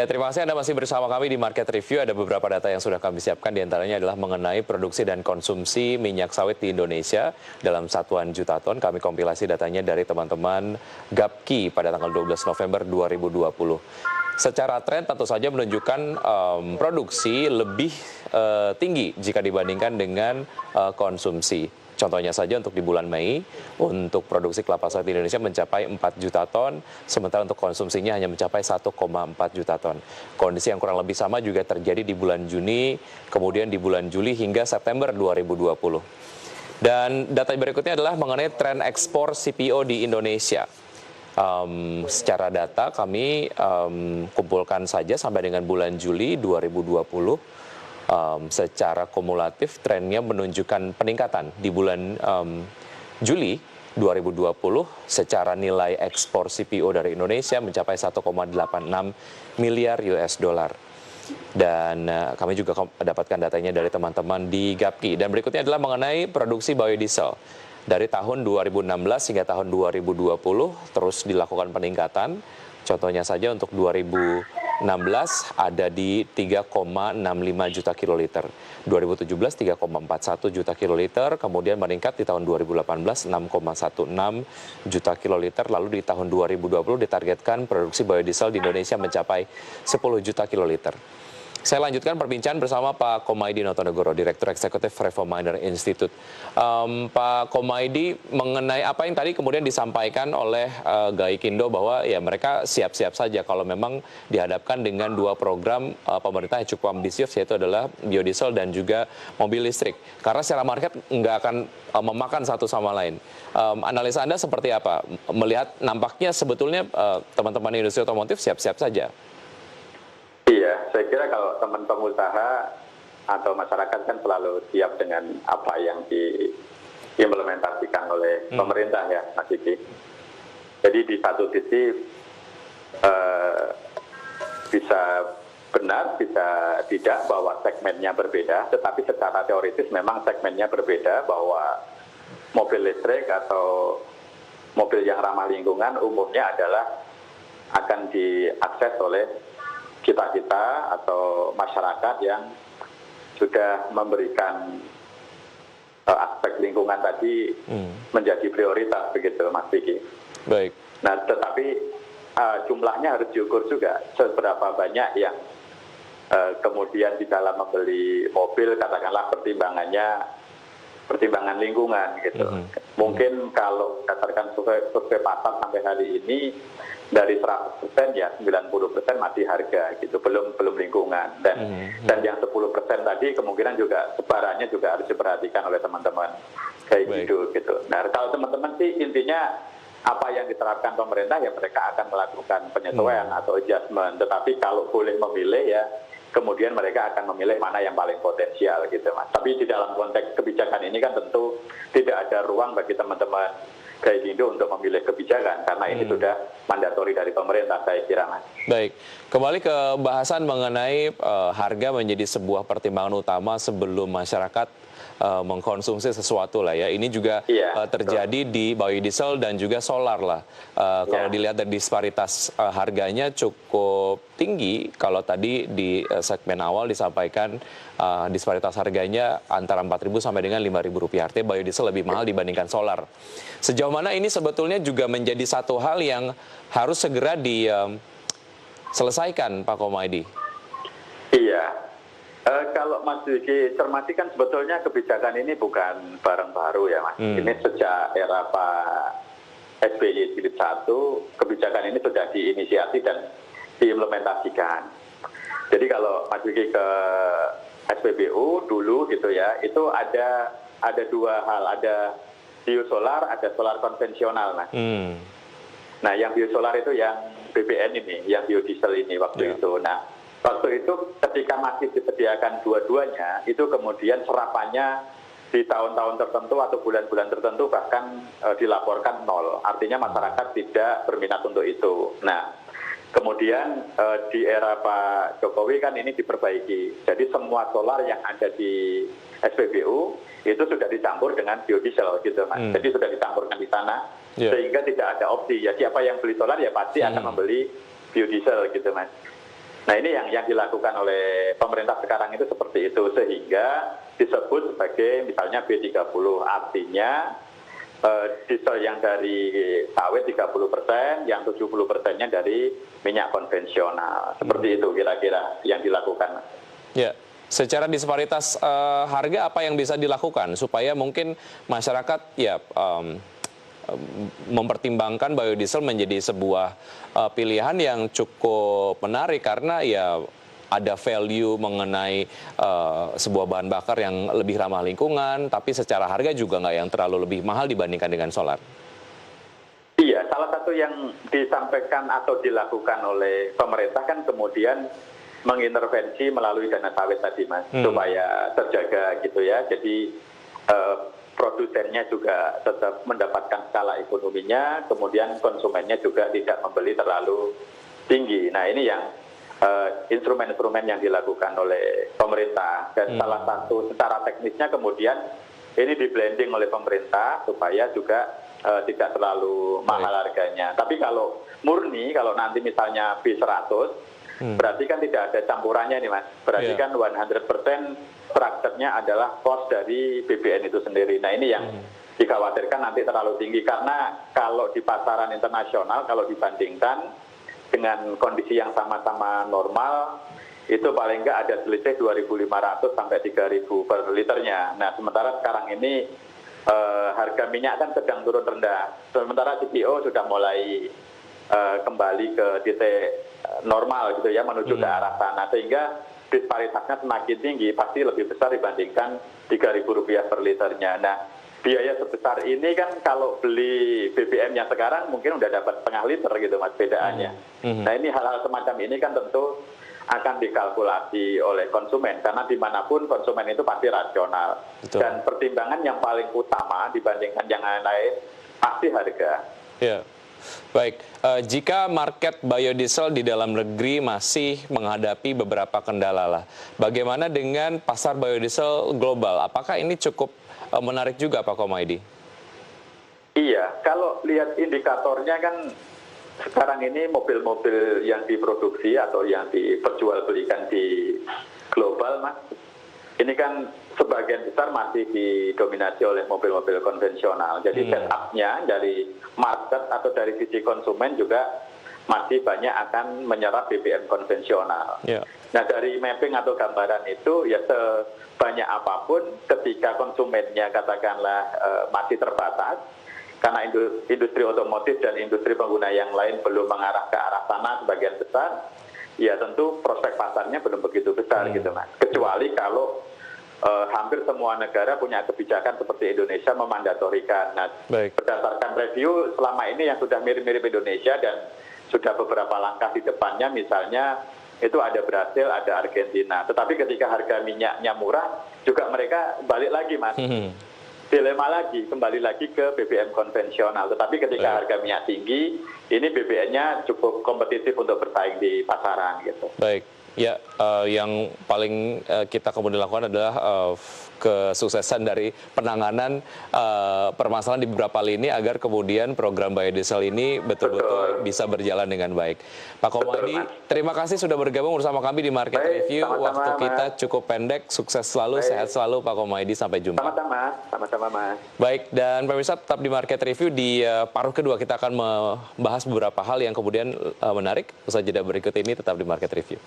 terima kasih Anda masih bersama kami di Market Review. Ada beberapa data yang sudah kami siapkan, diantaranya adalah mengenai produksi dan konsumsi minyak sawit di Indonesia dalam satuan juta ton. Kami kompilasi datanya dari teman-teman Gapki pada tanggal 12 November 2020. Secara tren tentu saja menunjukkan produksi lebih tinggi jika dibandingkan dengan konsumsi. Contohnya saja untuk di bulan Mei, untuk produksi kelapa sawit di Indonesia mencapai 4 juta ton, sementara untuk konsumsinya hanya mencapai 1,4 juta ton. Kondisi yang kurang lebih sama juga terjadi di bulan Juni, kemudian di bulan Juli hingga September 2020. Dan data berikutnya adalah mengenai tren ekspor CPO di Indonesia. Secara data kami kumpulkan saja sampai dengan bulan Juli 2020. Secara kumulatif trennya menunjukkan peningkatan di bulan Juli 2020 secara nilai ekspor CPO dari Indonesia mencapai 1,86 miliar US dollar. Dan kami juga mendapatkan datanya dari teman-teman di Gapki. Dan berikutnya adalah mengenai produksi biodiesel. Dari tahun 2016 hingga tahun 2020 terus dilakukan peningkatan. Contohnya saja untuk 2016 ada di 3,65 juta kiloliter, 2017 3,41 juta kiloliter, kemudian meningkat di tahun 2018 6,16 juta kiloliter, lalu di tahun 2020 ditargetkan produksi biodiesel di Indonesia mencapai 10 juta kiloliter. Saya lanjutkan perbincangan bersama Pak Komaydi Notonegoro, Direktur Eksekutif Reforminer Institute. Pak Komaydi, mengenai apa yang tadi kemudian disampaikan oleh Gaikindo bahwa ya mereka siap-siap saja kalau memang dihadapkan dengan dua program pemerintah yang cukup ambisius, yaitu adalah biodiesel dan juga mobil listrik. Karena secara market nggak akan memakan satu sama lain. Analisa Anda seperti apa? Melihat nampaknya sebetulnya teman-teman industri otomotif siap-siap saja. Iya, saya kira kalau teman pengusaha atau masyarakat kan selalu siap dengan apa yang diimplementasikan oleh pemerintah ya, Mas Diki. Jadi di satu sisi bisa benar, bisa tidak bahwa segmennya berbeda, tetapi secara teoritis memang segmennya berbeda, bahwa mobil listrik atau mobil yang ramah lingkungan umumnya adalah akan diakses oleh kita atau masyarakat yang sudah memberikan aspek lingkungan tadi menjadi prioritas, begitu Mas Diki. Baik. Nah, tetapi jumlahnya harus diukur juga, seberapa banyak yang kemudian di dalam membeli mobil katakanlah pertimbangan lingkungan gitu. Mungkin kalau berdasarkan survei pasar sampai hari ini dari 100% ya 90% masih harga gitu, belum lingkungan, dan yang 10% tadi kemungkinan juga sebarannya juga harus diperhatikan oleh teman-teman kayak gitu. Nah, kalau teman-teman sih intinya apa yang diterapkan pemerintah ya mereka akan melakukan penyesuaian atau adjustment, tetapi kalau boleh memilih ya kemudian mereka akan memilih mana yang paling potensial gitu, Mas. Tapi di dalam konteks kebijakan ini kan tentu tidak ada ruang bagi teman-teman Gaikindo untuk memilih kebijakan, karena ini sudah mandatori dari pemerintah, saya kira, Mas. Baik, kembali ke bahasan mengenai harga menjadi sebuah pertimbangan utama sebelum masyarakat mengkonsumsi sesuatu lah ya. Ini juga terjadi di biodiesel dan juga solar lah. Kalau dilihat dari disparitas harganya cukup tinggi. Kalau tadi di segmen awal disampaikan disparitas harganya antara 4.000 sampai dengan 5.000 rupiah. Artinya biodiesel lebih mahal dibandingkan solar. Sejauh mana ini sebetulnya juga menjadi satu hal yang harus segera diselesaikan, Pak Komaydi? Iya. Kalau Mas Diki cermati kan sebetulnya kebijakan ini bukan barang baru ya, Mas. Ini sejak era Pak SBY jilid 1, kebijakan ini sudah diinisiasi dan diimplementasikan. Jadi kalau Mas Diki ke SPBU dulu gitu ya, itu ada dua hal, ada biosolar, ada solar konvensional, Mas. Nah, yang biosolar itu yang BBN ini, yang biodiesel ini waktu itu. Nah, waktu itu ketika masih disediakan dua-duanya, itu kemudian serapannya di tahun-tahun tertentu atau bulan-bulan tertentu bahkan dilaporkan nol. Artinya masyarakat tidak berminat untuk itu. Nah, kemudian di era Pak Jokowi kan ini diperbaiki. Jadi semua solar yang ada di SPBU itu sudah dicampur dengan biodiesel gitu, Mas. Jadi sudah dicampurkan di sana sehingga tidak ada opsi. Ya siapa yang beli solar ya pasti akan membeli biodiesel gitu, Mas. Nah ini yang dilakukan oleh pemerintah sekarang itu seperti itu, sehingga disebut sebagai misalnya B30, artinya diesel yang dari sawit 30%, yang 70%-nya dari minyak konvensional. Seperti itu kira-kira yang dilakukan. Ya, secara disparitas harga apa yang bisa dilakukan supaya mungkin masyarakat ya mempertimbangkan biodiesel menjadi sebuah pilihan yang cukup menarik karena ya ada value mengenai sebuah bahan bakar yang lebih ramah lingkungan, tapi secara harga juga nggak yang terlalu lebih mahal dibandingkan dengan solar. Iya, salah satu yang disampaikan atau dilakukan oleh pemerintah kan kemudian mengintervensi melalui dana sawit tadi, Mas, supaya terjaga gitu ya. Jadi produsennya juga tetap mendapatkan skala ekonominya, kemudian konsumennya juga tidak membeli terlalu tinggi. Nah ini yang instrumen-instrumen yang dilakukan oleh pemerintah, dan salah satu secara teknisnya kemudian ini di blending oleh pemerintah supaya juga tidak terlalu mahal harganya. Tapi kalau murni, kalau nanti misalnya B100, berarti kan tidak ada campurannya nih Mas, berarti kan 100% strukturnya adalah cost dari BBN itu sendiri. Nah ini yang dikhawatirkan nanti terlalu tinggi, karena kalau di pasaran internasional kalau dibandingkan dengan kondisi yang sama-sama normal itu paling enggak ada selisih 2.500 sampai 3.000 per liternya. Nah sementara sekarang ini harga minyak kan sedang turun rendah, sementara CPO sudah mulai kembali ke titik normal gitu ya, menuju ke arah sana, sehingga disparitasnya semakin tinggi, pasti lebih besar dibandingkan Rp3.000 per liternya. Nah, biaya sebesar ini kan kalau beli BBM yang sekarang mungkin udah dapat setengah liter gitu Mas bedaannya. Nah ini hal-hal semacam ini kan tentu akan dikalkulasi oleh konsumen, karena dimanapun konsumen itu pasti rasional. Betul. Dan pertimbangan yang paling utama dibandingkan yang lain pasti harga. Ya. Baik, jika market biodiesel di dalam negeri masih menghadapi beberapa kendala lah, bagaimana dengan pasar biodiesel global? Apakah ini cukup menarik juga Pak Komaydi? Iya, kalau lihat indikatornya kan sekarang ini mobil-mobil yang diproduksi atau yang diperjualbelikan di global, Mas, ini kan sebagian besar masih didominasi oleh mobil-mobil konvensional. Jadi setup-nya dari market atau dari sisi konsumen juga masih banyak akan menyerap BBM konvensional. Yeah. Nah dari mapping atau gambaran itu ya sebanyak apapun ketika konsumennya katakanlah masih terbatas, karena industri otomotif dan industri pengguna yang lain belum mengarah ke arah sana sebagian besar, ya tentu prospek pasarnya belum begitu besar gitu Mas. Kecuali kalau hampir semua negara punya kebijakan seperti Indonesia memandatorikan. Nah, berdasarkan review selama ini yang sudah mirip-mirip Indonesia dan sudah beberapa langkah di depannya, misalnya itu ada Brasil, ada Argentina. Tetapi ketika harga minyaknya murah, juga mereka balik lagi Mas. Dilema lagi, kembali lagi ke BBM konvensional. Tetapi ketika harga minyak tinggi, ini BBM-nya cukup kompetitif untuk bersaing di pasaran gitu. Baik. Ya, yang paling kita kemudian lakukan adalah kesuksesan dari penanganan permasalahan di beberapa lini agar kemudian program biodiesel ini betul-betul bisa berjalan dengan baik. Pak Komaydi, terima kasih sudah bergabung bersama kami di Market Review. Waktu kita cukup pendek, sukses selalu, sehat selalu Pak Komaydi, sampai jumpa. Sama-sama Mas. Baik, dan pemirsa tetap di Market Review. Di paruh kedua kita akan membahas beberapa hal yang kemudian menarik. Usaha jeda berikut ini tetap di Market Review.